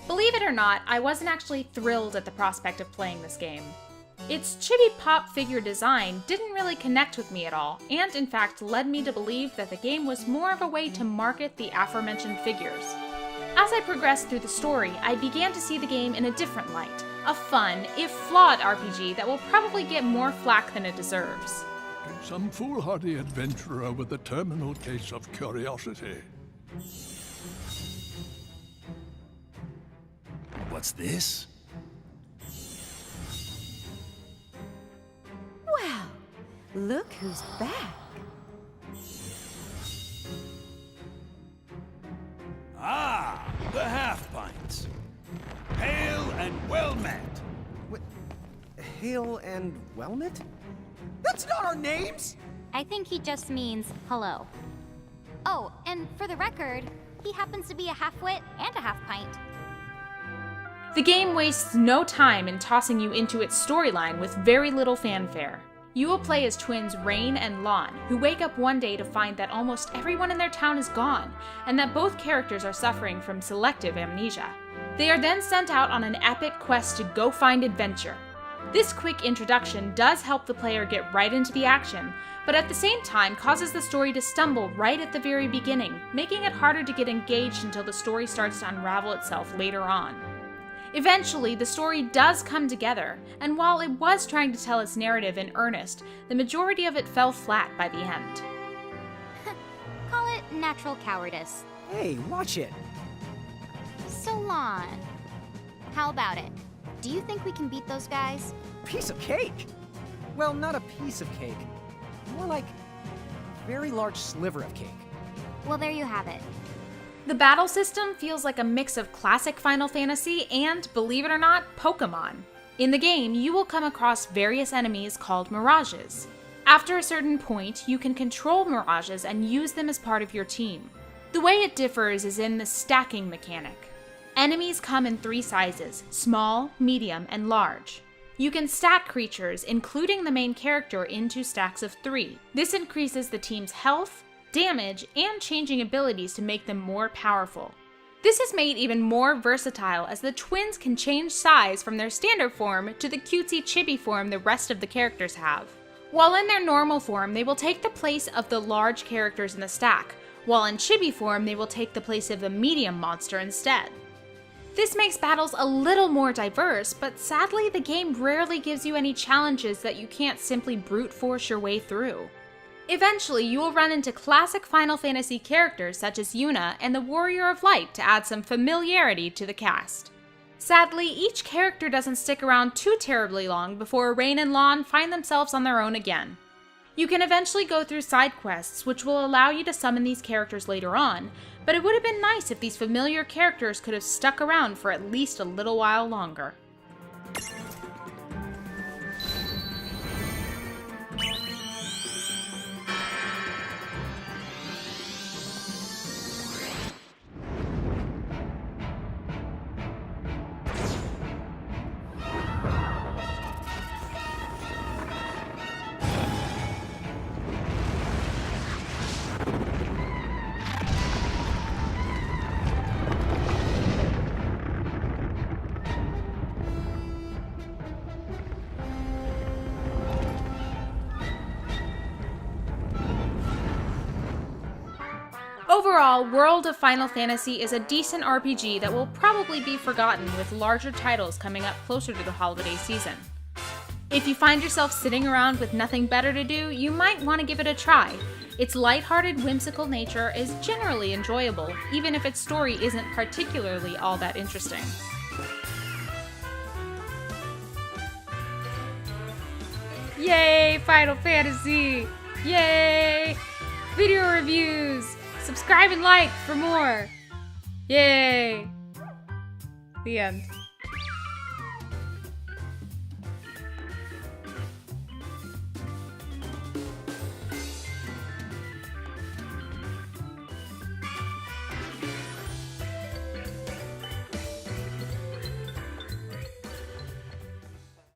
Believe it or not, I wasn't actually thrilled at the prospect of playing this game. Its chibi pop figure design didn't really connect with me at all, and in fact led me to believe that the game was more of a way to market the aforementioned figures. As I progressed through the story, I began to see the game in a different light, a fun, if flawed RPG that will probably get more flack than it deserves. Some foolhardy adventurer with a terminal case of curiosity. What's this? Well, look who's back. Ah, the half-pints. Hail and well met. What? Hail and well met? That's not our names! I think he just means hello. Oh, and for the record, he happens to be a half-wit and a half-pint. The game wastes no time in tossing you into its storyline with very little fanfare. You will play as twins Rain and Lon, who wake up one day to find that almost everyone in their town is gone, and that both characters are suffering from selective amnesia. They are then sent out on an epic quest to go find adventure. This quick introduction does help the player get right into the action, but at the same time causes the story to stumble right at the very beginning, making it harder to get engaged until the story starts to unravel itself later on. Eventually, the story does come together, and while it was trying to tell its narrative in earnest, the majority of it fell flat by the end. Call it natural cowardice. Hey, watch it. So, Lon, how about it? Do you think we can beat those guys? Piece of cake! Well, not a piece of cake. More like a very large sliver of cake. Well, there you have it. The battle system feels like a mix of classic Final Fantasy and, believe it or not, Pokémon. In the game, you will come across various enemies called mirages. After a certain point, you can control mirages and use them as part of your team. The way it differs is in the stacking mechanic. Enemies come in 3 sizes: small, medium, and large. You can stack creatures, including the main character, into stacks of 3. This increases the team's health, damage, and changing abilities to make them more powerful. This is made even more versatile as the twins can change size from their standard form to the cutesy chibi form the rest of the characters have. While in their normal form, they will take the place of the large characters in the stack, while in chibi form, they will take the place of the medium monster instead. This makes battles a little more diverse, but sadly the game rarely gives you any challenges that you can't simply brute force your way through. Eventually, you will run into classic Final Fantasy characters such as Yuna and the Warrior of Light to add some familiarity to the cast. Sadly, each character doesn't stick around too terribly long before Rain and Lon find themselves on their own again. You can eventually go through side quests, which will allow you to summon these characters later on, but it would have been nice if these familiar characters could have stuck around for at least a little while longer. Overall, World of Final Fantasy is a decent RPG that will probably be forgotten with larger titles coming up closer to the holiday season. If you find yourself sitting around with nothing better to do, you might want to give it a try. Its lighthearted, whimsical nature is generally enjoyable, even if its story isn't particularly all that interesting. Yay, Final Fantasy! Yay! Video reviews! Subscribe and like for more! Yay! The end.